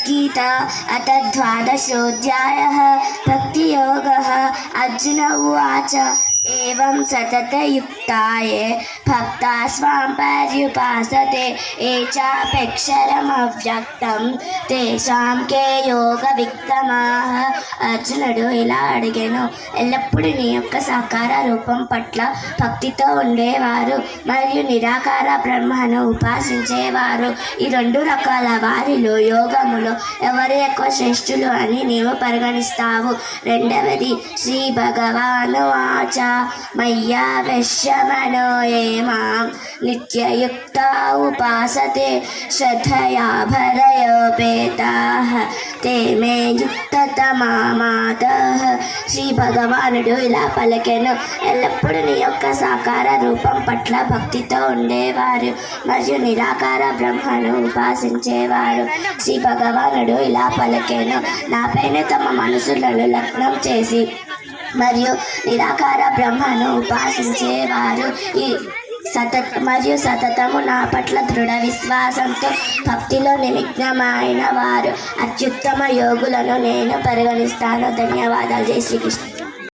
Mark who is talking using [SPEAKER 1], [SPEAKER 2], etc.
[SPEAKER 1] భగవద్గీత అత ద్వాదశోऽధ్యాయः భక్తియోగः అర్జున ఉవాచ ఏవం సతతయుక్తాయే భక్తా స్వాం పర్యుపాసతే ఏ చాప్యక్షరమవ్యక్తం తేషాం కే యోగ విత్తమాః. అర్జునుడు ఇలా అడిగాను, ఎల్లప్పుడూ నీ యొక్క సాకార రూపం పట్ల భక్తితో ఉండేవారు మరియు నిరాకార బ్రహ్మను ఉపాసించేవారు, ఈ రెండు రకాల వారిలో యోగములో ఎవరు ఎక్కువ శ్రేష్ఠులు అని నీవు పరిగణిస్తావు? రెండవది, శ్రీ భగవాను వాచ మయ్యా వెశ్యమనో ఏ మాం నిత్యయుక్తా ఉపాసతే శ్రద్ధయా భరయోపేతాః తే మే యుక్తతమా మాతః. శ్రీ భగవానుడు ఇలా పలికెను, ఎల్లప్పుడూ నీ యొక్క సాకార రూపం పట్ల భక్తితో ఉండేవారు మరియు నిరాకార బ్రహ్మను ఉపాసించేవారు. శ్రీ భగవానుడు ఇలా పలికెను, నాపైన తమ మనసులను లగ్నం చేసి మరియు నిరాకార బ్రహ్మను ఉపాసించేవారు మరియు సతతము నా పట్ల దృఢ విశ్వాసంతో భక్తిలో నిమగ్నమైన వారు అత్యుత్తమ యోగులను నేను పరిగణిస్తాను. ధన్యవాదాలు. జై శ్రీకృష్ణ.